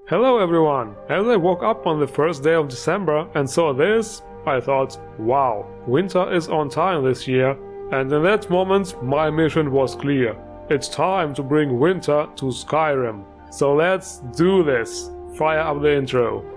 Hello everyone! As I woke up on the first day of December and saw this, I thought, wow, winter is on time this year, and in that moment my mission was clear. It's time to bring winter to Skyrim. So let's do this! Fire up the intro.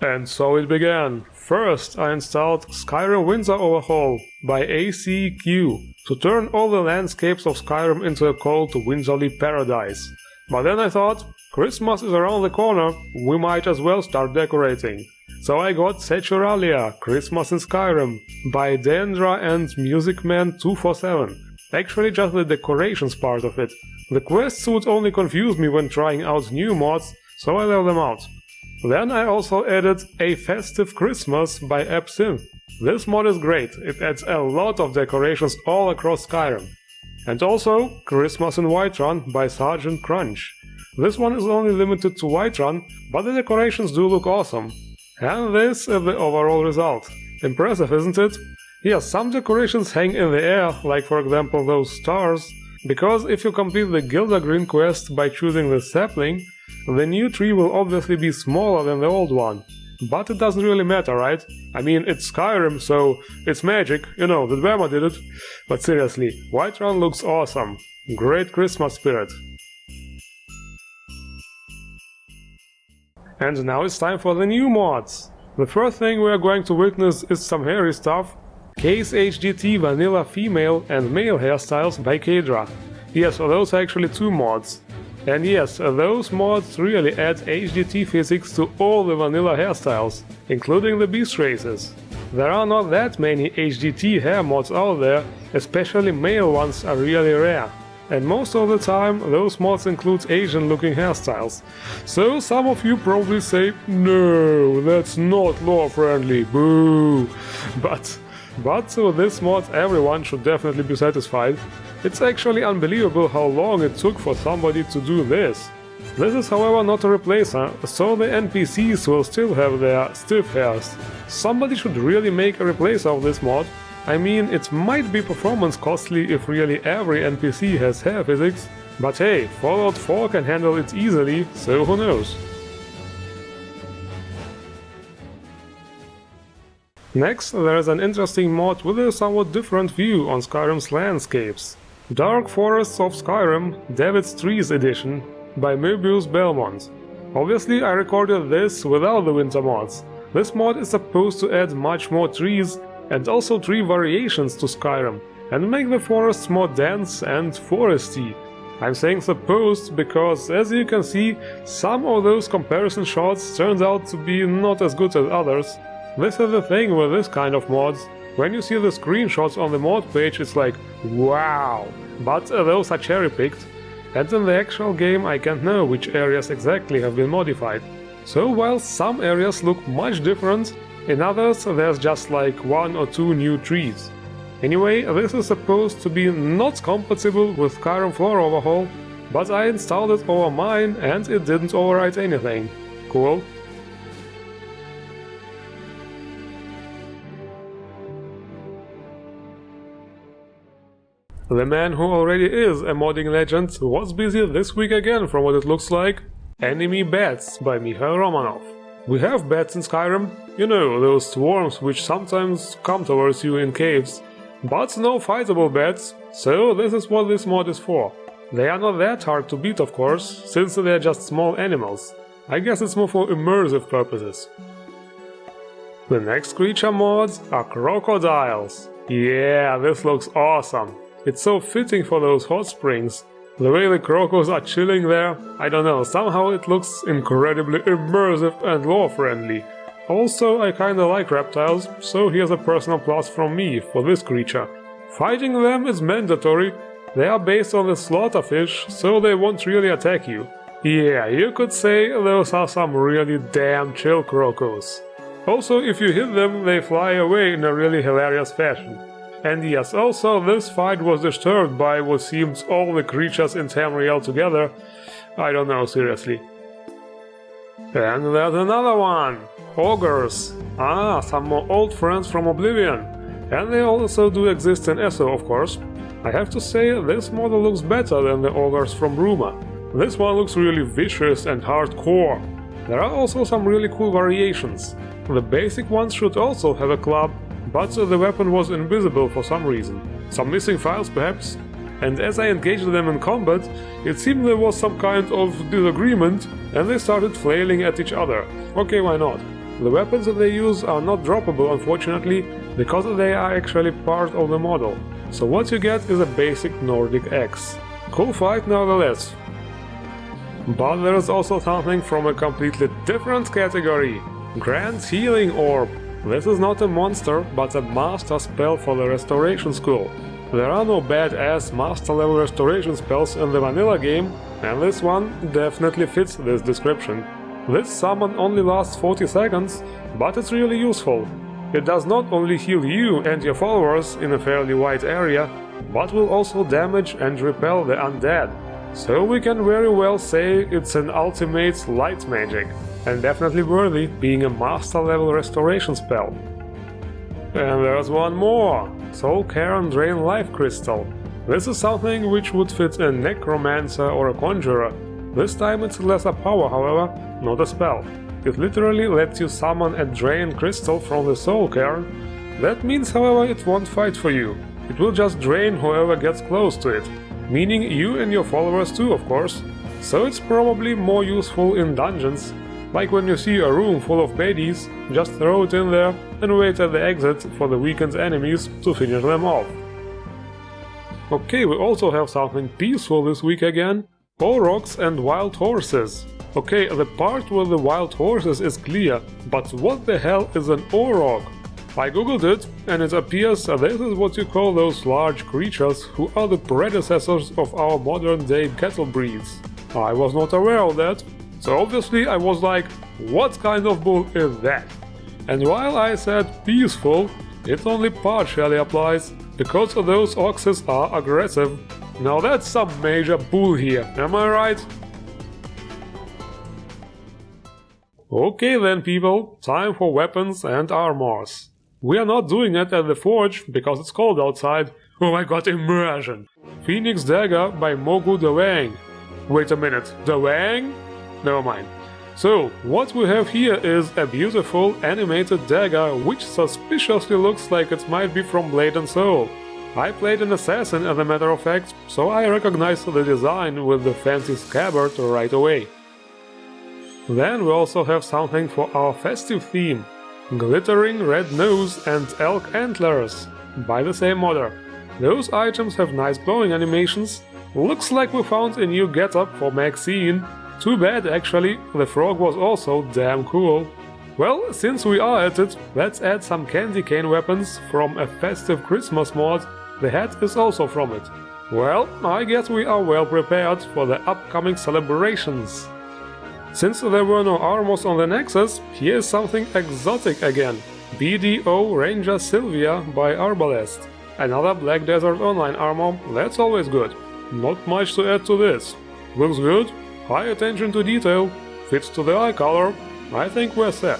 And so it began. First I installed Skyrim Winter Overhaul by ACQ to turn all the landscapes of Skyrim into a cold winterly paradise. But then I thought, Christmas is around the corner, we might as well start decorating. So I got Saturalia, Christmas in Skyrim, by DEANDRA and MusicMan247. Actually just the decorations part of it. The quests would only confuse me when trying out new mods, so I left them out. Then I also added a Festive Christmas by Absinthe. This mod is great, it adds a lot of decorations all across Skyrim. And also Christmas in Whiterun by SARGENTORUNCH. This one is only limited to Whiterun, but the decorations do look awesome. And this is the overall result. Impressive, isn't it? Yes, some decorations hang in the air, like for example those stars, because if you complete the Gilda Green quest by choosing the sapling, the new tree will obviously be smaller than the old one. But it doesn't really matter, right? I mean, it's Skyrim, so it's magic, you know, the Dwemer did it. But seriously, Whiterun looks awesome. Great Christmas spirit. And now it's time for the new mods. The first thing we are going to witness is some hairy stuff. Case HDT Vanilla Female and Male Hairstyles by Cairn. Yes, those are actually two mods. And yes, those mods really add HDT physics to all the vanilla hairstyles, including the beast races. There are not that many HDT hair mods out there, especially male ones are really rare. And most of the time those mods include Asian looking hairstyles. So some of you probably say, no, that's not lore friendly, boo! But with this mod everyone should definitely be satisfied. It's actually unbelievable how long it took for somebody to do this. This is however not a replacer, so the NPCs will still have their stiff hairs. Somebody should really make a replacer of this mod. I mean, it might be performance costly if really every NPC has hair physics, but hey, Fallout 4 can handle it easily, so who knows. Next, there is an interesting mod with a somewhat different view on Skyrim's landscapes. Dark Forests of Skyrim, David's Trees Edition, by Möbius Belmont. Obviously I recorded this without the winter mods. This mod is supposed to add much more trees and also tree variations to Skyrim, and make the forests more dense and foresty. I'm saying supposed because, as you can see, some of those comparison shots turned out to be not as good as others. This is the thing with this kind of mods. When you see the screenshots on the mod page, it's like, wow! But those are cherry-picked, and in the actual game I can't know which areas exactly have been modified. So while some areas look much different, in others there's just like one or two new trees. Anyway, this is supposed to be not compatible with Skyrim Floor Overhaul, but I installed it over mine and it didn't overwrite anything. Cool. The man who already is a modding legend was busy this week again from what it looks like. Enemy Bats by Mihail Romanov. We have bats in Skyrim, you know, those swarms which sometimes come towards you in caves. But no fightable bats, so this is what this mod is for. They are not that hard to beat of course, since they are just small animals. I guess it's more for immersive purposes. The next creature mods are Crocodiles. Yeah, this looks awesome. It's so fitting for those hot springs. The way the crocos are chilling there, I don't know, somehow it looks incredibly immersive and lore-friendly. Also, I kinda like reptiles, so here's a personal plus from me for this creature. Fighting them is mandatory. They are based on the slaughterfish, so they won't really attack you. Yeah, you could say those are some really damn chill crocos. Also, if you hit them, they fly away in a really hilarious fashion. And yes, also this fight was disturbed by what seemed all the creatures in Tamriel together. I don't know, seriously. And there's another one! Ogres! Ah, some more old friends from Oblivion. And they also do exist in ESO, of course. I have to say, this model looks better than the Ogres from Ruma. This one looks really vicious and hardcore. There are also some really cool variations. The basic ones should also have a club, but the weapon was invisible for some reason. Some missing files perhaps? And as I engaged them in combat, it seemed there was some kind of disagreement and they started flailing at each other. Okay, why not? The weapons that they use are not droppable unfortunately, because they are actually part of the model. So what you get is a basic Nordic axe. Cool fight nevertheless. But there is also something from a completely different category. Grand Healing Orb. This is not a monster, but a master spell for the Restoration School. There are no badass master level restoration spells in the vanilla game, and this one definitely fits this description. This summon only lasts 40 seconds, but it's really useful. It does not only heal you and your followers in a fairly wide area, but will also damage and repel the undead. So we can very well say it's an ultimate light magic, and definitely worthy being a master level restoration spell. And there's one more! Soul Cairn Drainlife Crystal. This is something which would fit a necromancer or a conjurer. This time it's lesser power, however, not a spell. It literally lets you summon a drain crystal from the Soul Cairn. That means, however, it won't fight for you. It will just drain whoever gets close to it, meaning you and your followers too, of course. So it's probably more useful in dungeons. Like when you see a room full of baddies, just throw it in there and wait at the exit for the weakened enemies to finish them off. Okay, we also have something peaceful this week again. Aurochs and wild horses. Okay, the part with the wild horses is clear, but what the hell is an Auroch? I googled it, and it appears this is what you call those large creatures who are the predecessors of our modern day cattle breeds. I was not aware of that, so obviously I was like, what kind of bull is that? And while I said peaceful, it only partially applies, because those oxes are aggressive. Now that's some major bull here, am I right? Okay then people, time for weapons and armors. We are not doing it at the forge, because it's cold outside. Oh my god, immersion! Phoenix Dagger by Mogu Dewang. Wait a minute, Dewang? Never mind. So, what we have here is a beautiful animated dagger which suspiciously looks like it might be from Blade and Soul. I played an assassin as a matter of fact, so I recognized the design with the fancy scabbard right away. Then we also have something for our festive theme. Glittering red nose and elk antlers, by the same modder. Those items have nice glowing animations. Looks like we found a new getup for Maxine. Too bad actually, the frog was also damn cool. Well, since we are at it, let's add some candy cane weapons from a Festive Christmas mod. The hat is also from it. Well, I guess we are well prepared for the upcoming celebrations. Since there were no armors on the Nexus, here's something exotic again. BDO Ranger Sylvia by ARBALEST. Another Black Desert Online armor, that's always good. Not much to add to this. Looks good, high attention to detail, fits to the eye color. I think we're set.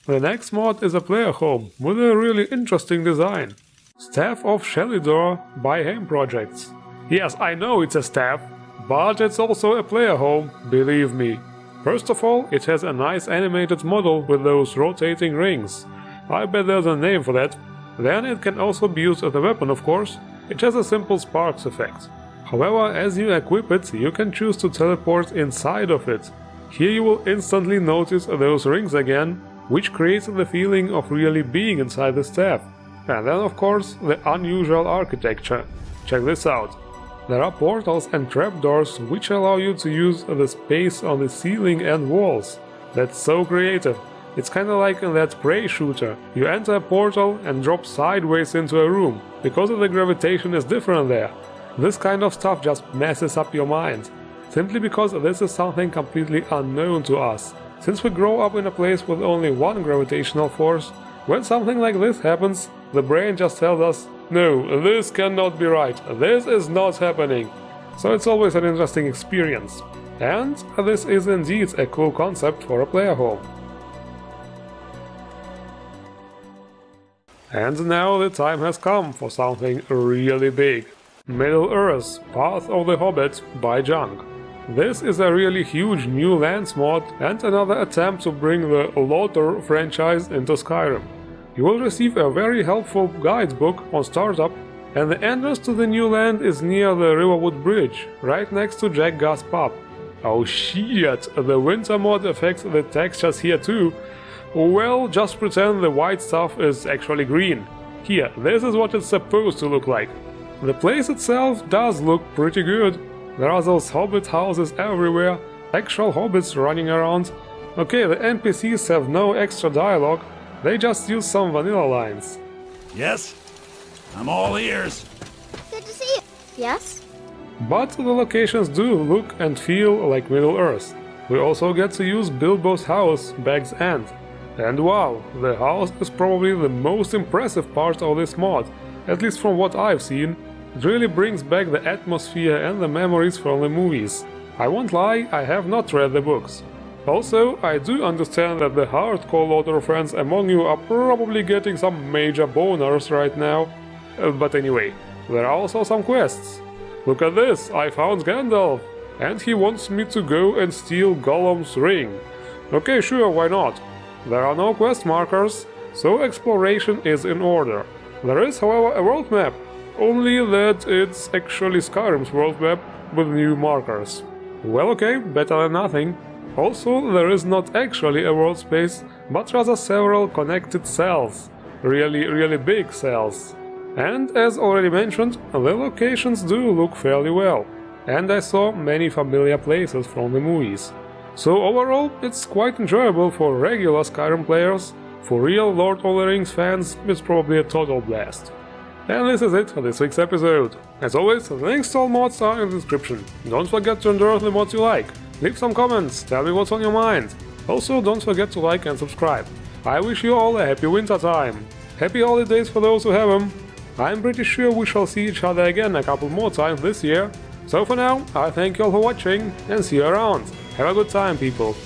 The next mod is a player home with a really interesting design. Staff of Shalidor by Haim Projects. Yes, I know it's a staff, but it's also a player home, believe me. First of all, it has a nice animated model with those rotating rings. I bet there's a name for that. Then it can also be used as a weapon, of course. It has a simple sparks effect. However, as you equip it, you can choose to teleport inside of it. Here you will instantly notice those rings again, which creates the feeling of really being inside the staff. And then of course, the unusual architecture. Check this out. There are portals and trapdoors which allow you to use the space on the ceiling and walls. That's so creative. It's kinda like in that prey shooter. You enter a portal and drop sideways into a room, because the gravitation is different there. This kind of stuff just messes up your mind. Simply because this is something completely unknown to us. Since we grow up in a place with only one gravitational force, when something like this happens, the brain just tells us, no, this cannot be right, this is not happening. So it's always an interesting experience. And this is indeed a cool concept for a player home. And now the time has come for something really big. Middle-earth, Path of the Hobbit by Junk. This is a really huge new lands mod and another attempt to bring the LOTR franchise into Skyrim. You will receive a very helpful guidebook on startup, and the entrance to the new land is near the Riverwood Bridge, right next to Jack Gas Pub. Oh shit, the winter mod affects the textures here too. Well, just pretend the white stuff is actually green. Here, this is what it's supposed to look like. The place itself does look pretty good. There are those hobbit houses everywhere, actual hobbits running around. Okay, the NPCs have no extra dialogue, they just use some vanilla lines. Yes? I'm all ears. Good to see you. Yes? But the locations do look and feel like Middle-earth. We also get to use Bilbo's house, Bag's End. And wow, the house is probably the most impressive part of this mod, at least from what I've seen. It really brings back the atmosphere and the memories from the movies. I won't lie, I have not read the books. Also, I do understand that the hardcore LOTR fans among you are probably getting some major boners right now. But anyway, there are also some quests. Look at this, I found Gandalf! And he wants me to go and steal Gollum's ring. Okay, sure, why not? There are no quest markers, so exploration is in order. There is, however, a world map, only that it's actually Skyrim's world map with new markers. Well, okay, better than nothing. Also, there is not actually a world space, but rather several connected cells. Really big cells. And as already mentioned, the locations do look fairly well. And I saw many familiar places from the movies. So overall, it's quite enjoyable for regular Skyrim players. For real Lord of the Rings fans, it's probably a total blast. And this is it for this week's episode. As always, the links to all mods are in the description. Don't forget to endorse the mods you like. Leave some comments, tell me what's on your mind. Also, don't forget to like and subscribe. I wish you all a happy winter time. Happy holidays for those who have them. I'm pretty sure we shall see each other again a couple more times this year. So for now, I thank you all for watching and see you around. Have a good time, people.